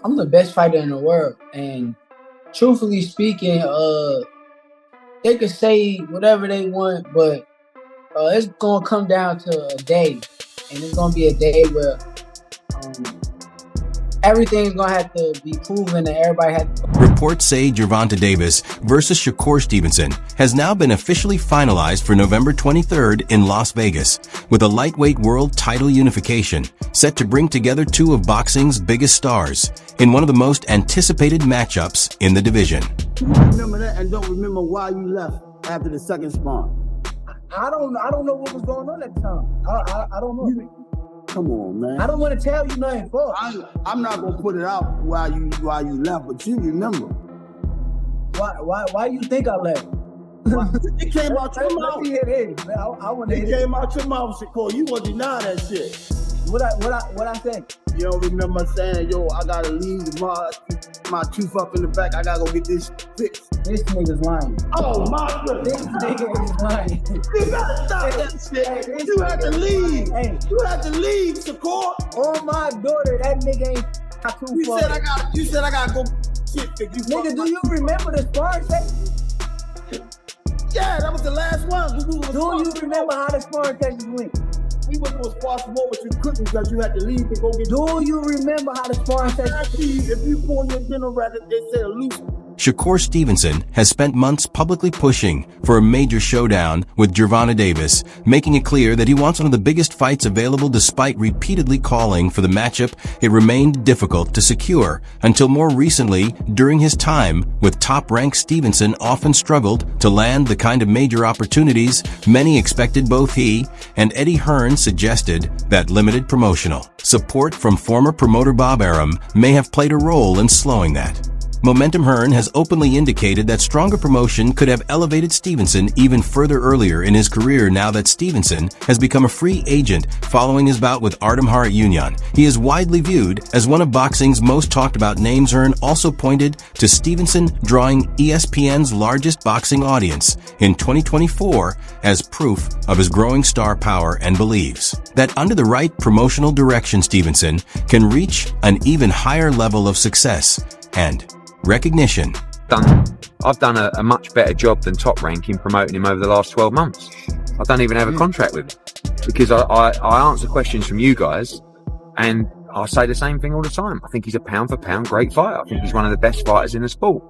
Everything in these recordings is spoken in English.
I'm the best fighter in the world, and truthfully speaking, they could say whatever they want, but it's gonna come down to a day, and it's gonna be a day where um, everything's gonna have to be proven, and everybody has to. Reports say Gervonta Davis versus Shakur Stevenson has now been officially finalized for November 23rd in Las Vegas, with a lightweight world title unification set to bring together two of boxing's biggest stars in one of the most anticipated matchups in the division. Remember that and don't remember why you left after the second spawn. I don't know what was going on at the time. I don't know. Come on, man. I don't want to tell you nothing for. I'm not gonna put it out why you left, but you remember. Why you think I left? It came out your mouth. It came out your mouth, Shakur. You gonna deny that shit. What I said? You don't remember saying, yo, I gotta leave my tooth up in the back. I gotta go get this fixed. This nigga's lying. Oh my goodness. This nigga is lying. You gotta stop that shit. Hey, you had to leave. Hey. You had to leave, Shakur. Oh my daughter, that nigga ain't You said I gotta go shit fixed. Nigga, do you remember the sparring session? Yeah, that was the last one. Do you remember how the sparring session went? We was going to spar some more, but you couldn't because you had to leave to go get. Do you remember how the sparring session? If you pull your dinner rabbit, they say loose. Shakur Stevenson has spent months publicly pushing for a major showdown with Gervonta Davis, making it clear that he wants one of the biggest fights available. Despite repeatedly calling for the matchup, it remained difficult to secure until more recently. During his time with top-ranked, Stevenson often struggled to land the kind of major opportunities many expected. Both he and Eddie Hearn suggested that limited promotional support from former promoter Bob Arum may have played a role in slowing that momentum. Hearn has openly indicated that stronger promotion could have elevated Stevenson even further earlier in his career. Now that Stevenson has become a free agent following his bout with Artem Harutyunyan, he is widely viewed as one of boxing's most talked about names. Hearn also pointed to Stevenson drawing ESPN's largest boxing audience in 2024 as proof of his growing star power, and believes that under the right promotional direction, Stevenson can reach an even higher level of success and recognition. I've done a much better job than Top Rank in promoting him over the last 12 months. I don't even have a contract with him because I answer questions from you guys and I say the same thing all the time. I think he's a pound for pound great fighter. I think he's one of the best fighters in the sport.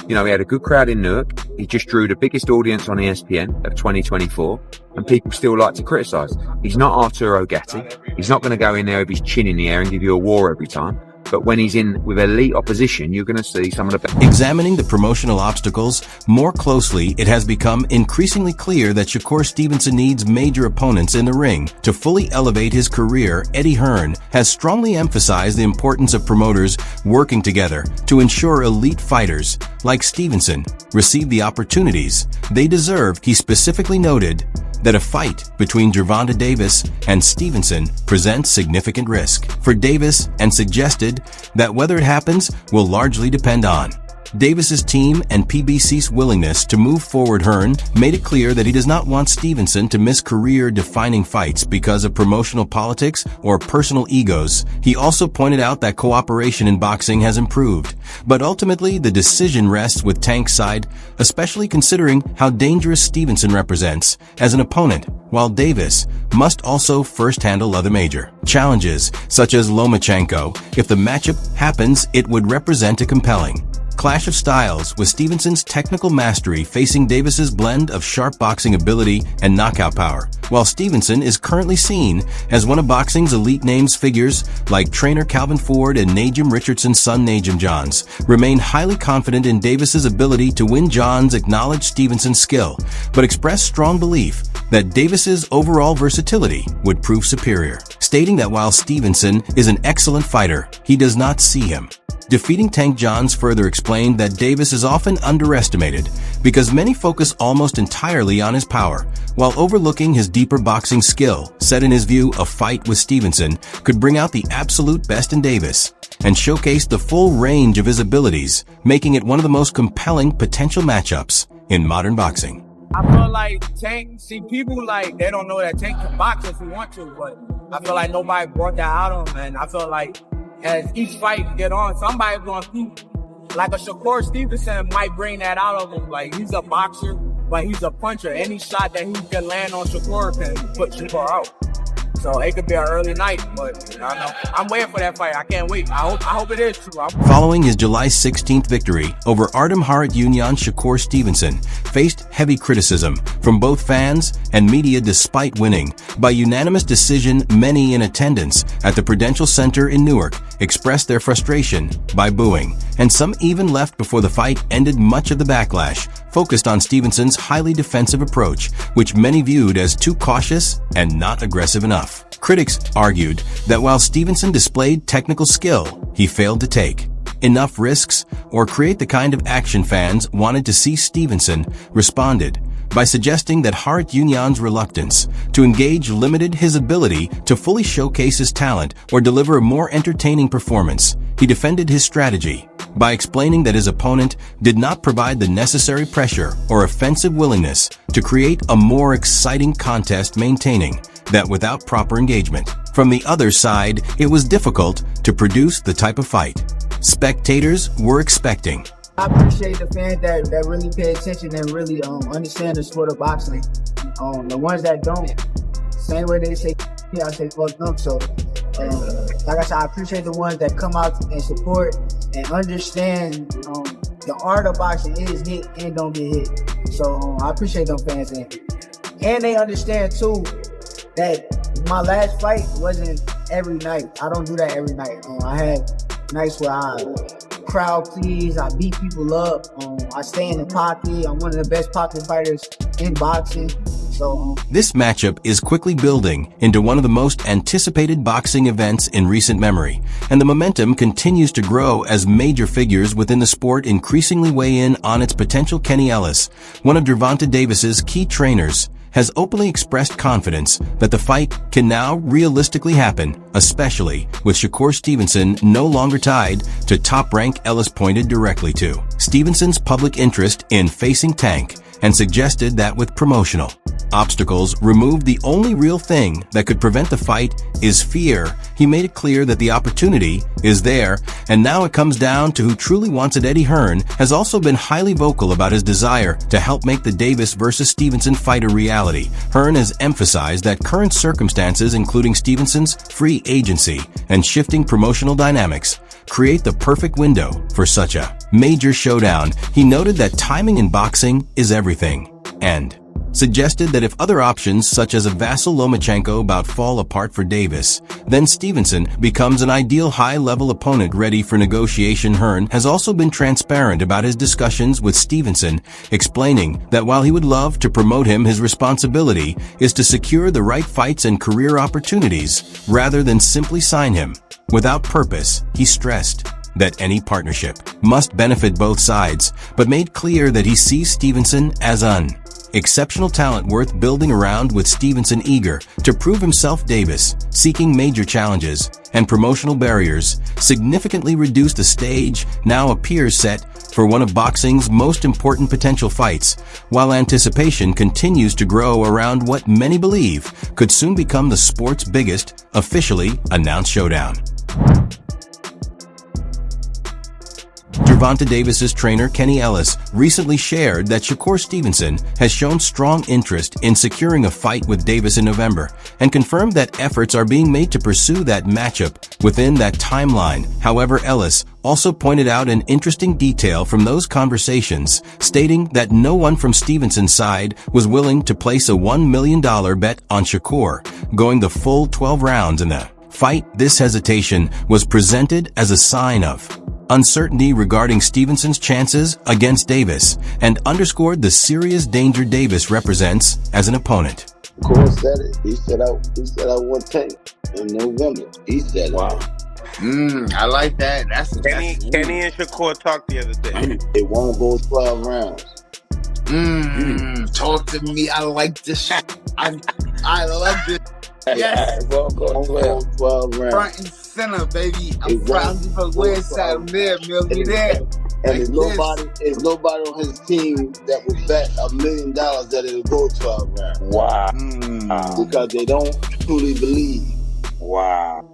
You know, he had a good crowd in Newark. He just drew the biggest audience on ESPN of 2024, and people still like to criticise. He's not Arturo Gatti. He's not going to go in there with his chin in the air and give you a war every time. But when he's in with elite opposition, you're going to see some of the best. Examining the promotional obstacles more closely, it has become increasingly clear that Shakur Stevenson needs major opponents in the ring to fully elevate his career. Eddie Hearn has strongly emphasized the importance of promoters working together to ensure elite fighters like Stevenson receive the opportunities they deserve. He specifically noted that a fight between Gervonta Davis and Stevenson presents significant risk for Davis, and suggested that whether it happens will largely depend on Davis's team and PBC's willingness to move forward. Hearn made it clear that he does not want Stevenson to miss career-defining fights because of promotional politics or personal egos. He also pointed out that cooperation in boxing has improved, but ultimately the decision rests with Tank's side, especially considering how dangerous Stevenson represents as an opponent, while Davis must also first handle other major challenges, such as Lomachenko. If the matchup happens, it would represent a compelling clash of styles, with Stevenson's technical mastery facing Davis's blend of sharp boxing ability and knockout power. While Stevenson is currently seen as one of boxing's elite names, figures like trainer Calvin Ford and Najim Richardson's son Najim Johns remain highly confident in Davis's ability to win. Johns acknowledged Stevenson's skill, but expressed strong belief that Davis's overall versatility would prove superior, stating that while Stevenson is an excellent fighter, he does not see him defeating Tank. Johns further explained that Davis is often underestimated because many focus almost entirely on his power, while overlooking his deeper boxing skill. Said in his view, a fight with Stevenson could bring out the absolute best in Davis and showcase the full range of his abilities, making it one of the most compelling potential matchups in modern boxing. I feel like Tank, see, people like, they don't know that Tank can box if he want to, but I feel like nobody brought that out of him, and I feel like as each fight get on, somebody's gonna see. Like a Shakur Stevenson might bring that out of him. Like, he's a boxer, but he's a puncher. Any shot that he can land on Shakur can put Shakur out. So it could be an early night, but I know. I'm waiting for that fight. I can't wait. I hope it is true. Following his July 16th victory over Artem Harutyunyan, Shakur Stevenson faced heavy criticism from both fans and media despite winning. By unanimous decision, many in attendance at the Prudential Center in Newark expressed their frustration by booing, and some even left before the fight ended. Much of the backlash focused on Stevenson's highly defensive approach, which many viewed as too cautious and not aggressive enough. Critics argued that while Stevenson displayed technical skill, he failed to take enough risks or create the kind of action fans wanted to see. Stevenson responded by suggesting that Harutyunyan's reluctance to engage limited his ability to fully showcase his talent or deliver a more entertaining performance. He defended his strategy by explaining that his opponent did not provide the necessary pressure or offensive willingness to create a more exciting contest, maintaining that without proper engagement from the other side, it was difficult to produce the type of fight spectators were expecting. I appreciate the fans that really pay attention and really understand the sport of boxing. The ones that don't, same way they say, yeah, I say fuck them. So, like I said, I appreciate the ones that come out and support and understand the art of boxing is hit and don't get hit. So I appreciate them fans, and they understand too that my last fight wasn't every night. I don't do that every night. I had nights where I crowd please, I beat people up, I stay in the pocket. I'm one of the best pocket fighters in boxing. So this matchup is quickly building into one of the most anticipated boxing events in recent memory, and the momentum continues to grow as major figures within the sport increasingly weigh in on its potential. Kenny Ellis, one of Gervonta Davis's key trainers, has openly expressed confidence that the fight can now realistically happen, especially with Shakur Stevenson no longer tied to top rank. Ellis pointed directly to Stevenson's public interest in facing Tank and suggested that with promotional obstacles removed, the only real thing that could prevent the fight is fear. He made it clear that the opportunity is there, and now it comes down to who truly wants it. Eddie Hearn has also been highly vocal about his desire to help make the Davis versus Stevenson fight a reality. Hearn has emphasized that current circumstances, including Stevenson's free agency and shifting promotional dynamics, create the perfect window for such a major showdown. He noted that timing in boxing is everything, and suggested that if other options such as a Vasyl Lomachenko bout fall apart for Davis, then Stevenson becomes an ideal high-level opponent ready for negotiation. Hearn has also been transparent about his discussions with Stevenson, explaining that while he would love to promote him, his responsibility is to secure the right fights and career opportunities rather than simply sign him without purpose. He stressed that any partnership must benefit both sides, but made clear that he sees Stevenson as an exceptional talent worth building around, with Stevenson eager to prove himself. Davis seeking major challenges and promotional barriers significantly reduced. The stage now appears set for one of boxing's most important potential fights, while anticipation continues to grow around what many believe could soon become the sport's biggest officially announced showdown. Gervonta Davis's trainer Kenny Ellis recently shared that Shakur Stevenson has shown strong interest in securing a fight with Davis in November, and confirmed that efforts are being made to pursue that matchup within that timeline. However, Ellis also pointed out an interesting detail from those conversations, stating that no one from Stevenson's side was willing to place a $1 million bet on Shakur going the full 12 rounds in the fight. This hesitation was presented as a sign of uncertainty regarding Stevenson's chances against Davis, and underscored the serious danger Davis represents as an opponent. Of course, said it. He said I won Tank in November. He said it. Wow. I like that. Kenny and Shakur talked the other day. It won't go 12 rounds. Talk to me. I like this shit. I love this. Yes. It won't go 12 rounds. Front and center, baby. I'm proud of you for where side. I'm there, Millie. There. And there's nobody on his team that would bet $1 million that it'll go 12 rounds. Wow. Because they don't truly believe. Wow.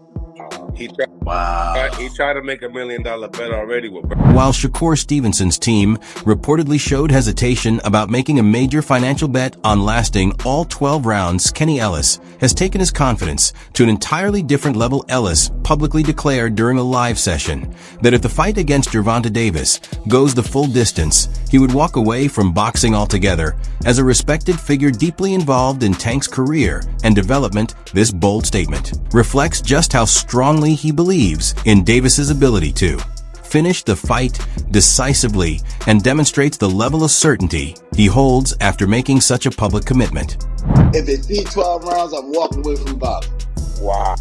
He tried to make $1 million bet already with While Shakur Stevenson's team reportedly showed hesitation about making a major financial bet on lasting all 12 rounds, Kenny Ellis has taken his confidence to an entirely different level. Ellis publicly declared during a live session that if the fight against Gervonta Davis goes the full distance, he would walk away from boxing altogether. As a respected figure deeply involved in Tank's career and development, this bold statement reflects just how strongly he believes in Davis's ability to finish the fight decisively and demonstrates the level of certainty he holds after making such a public commitment. If it see 12 rounds, I'm walking away from boxing. Wow.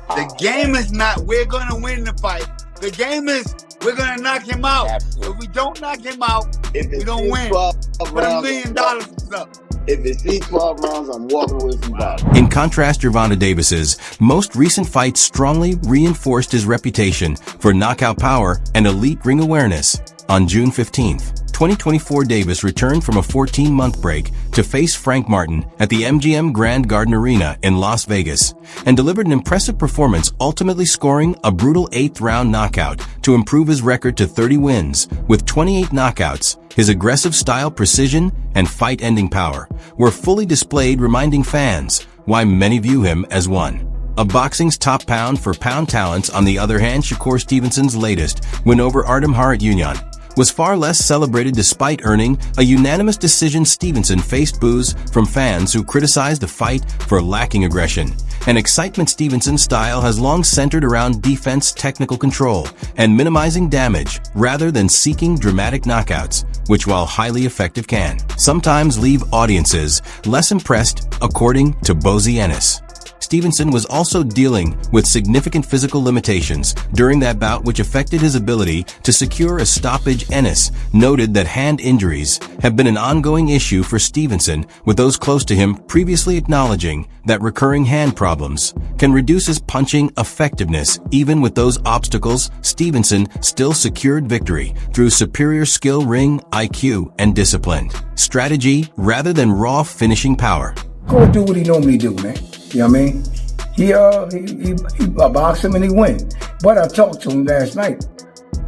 The game is not, we're going to win the fight. The game is, we're going to knock him out. Absolutely. If we don't knock him out, we don't win. Put $1 million up. If it see 12 rounds, I'm walking away from boxing. In contrast, Gervonta Davis's most recent fight strongly reinforced his reputation for knockout power and elite ring awareness. On June 15th, 2024, Davis returned from a 14-month break to face Frank Martin at the MGM Grand Garden Arena in Las Vegas and delivered an impressive performance, ultimately scoring a brutal 8th-round knockout to improve his record to 30 wins. With 28 knockouts, his aggressive style, precision, and fight-ending power were fully displayed, reminding fans why many view him as one of boxing's top pound-for-pound talents. On the other hand, Shakur Stevenson's latest win over Artem Harutyunyan was far less celebrated. Despite earning a unanimous decision, Stevenson faced boos from fans who criticized the fight for lacking aggression and excitement. Stevenson's style has long centered around defense, technical control, and minimizing damage rather than seeking dramatic knockouts, which, while highly effective, can sometimes leave audiences less impressed, according to Bozy Ennis. Stevenson was also dealing with significant physical limitations during that bout, which affected his ability to secure a stoppage. Ennis noted that hand injuries have been an ongoing issue for Stevenson, with those close to him previously acknowledging that recurring hand problems can reduce his punching effectiveness. Even with those obstacles, Stevenson still secured victory through superior skill, ring IQ, and disciplined strategy rather than raw finishing power. Go do what he normally do, man. You know what I mean? He box him and he win. But I talked to him last night.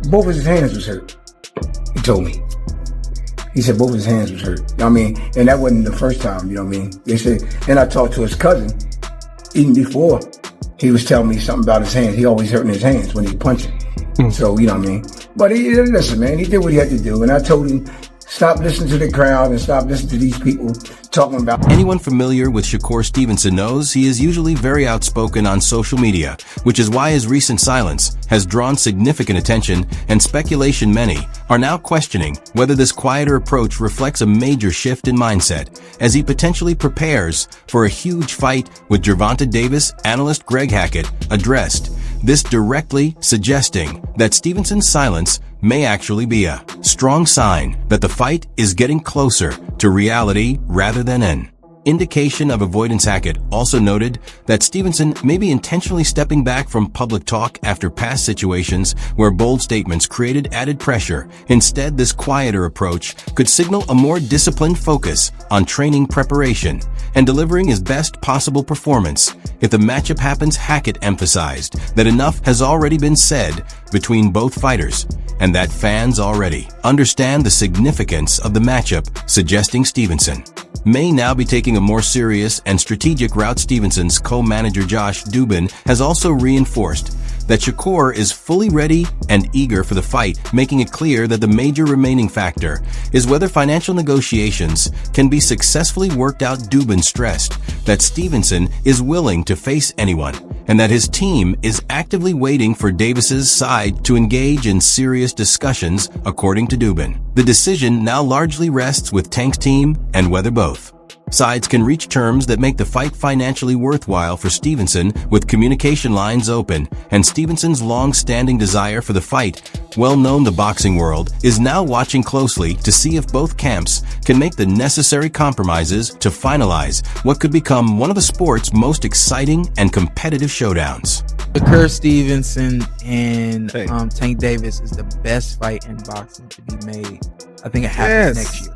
Both of his hands was hurt. He told me. He said both of his hands was hurt. You know what I mean? And that wasn't the first time, you know what I mean? They said, and I talked to his cousin, even before, he was telling me something about his hands. He always hurting his hands when he punching. So, you know what I mean? But listen, man, he did what he had to do. And I told him, stop listening to the crowd and stop listening to these people talking about. Anyone familiar with Shakur Stevenson knows he is usually very outspoken on social media, which is why his recent silence has drawn significant attention and speculation. Many are now questioning whether this quieter approach reflects a major shift in mindset as he potentially prepares for a huge fight with Gervonta Davis. Analyst Greg Hackett addressed this directly, suggesting that Stevenson's silence may actually be a strong sign that the fight is getting closer to reality rather than an indication of avoidance. Hackett also noted that Stevenson may be intentionally stepping back from public talk after past situations where bold statements created added pressure. Instead, this quieter approach could signal a more disciplined focus on training preparation and delivering his best possible performance. If the matchup happens, Hackett emphasized that enough has already been said between both fighters and that fans already understand the significance of the matchup, suggesting Stevenson may now be taking a more serious and strategic route. Stevenson's co-manager Josh Dubin has also reinforced that Shakur is fully ready and eager for the fight, making it clear that the major remaining factor is whether financial negotiations can be successfully worked out. Dubin stressed that Stevenson is willing to face anyone and that his team is actively waiting for Davis's side to engage in serious discussions. According to Dubin, the decision now largely rests with Tank's team and whether both sides can reach terms that make the fight financially worthwhile for Stevenson. With communication lines open and Stevenson's long-standing desire for the fight well known, the boxing world is now watching closely to see if both camps can make the necessary compromises to finalize what could become one of the sport's most exciting and competitive showdowns. Shakur Stevenson and Tank Davis is the best fight in boxing to be made. I think it happens next year.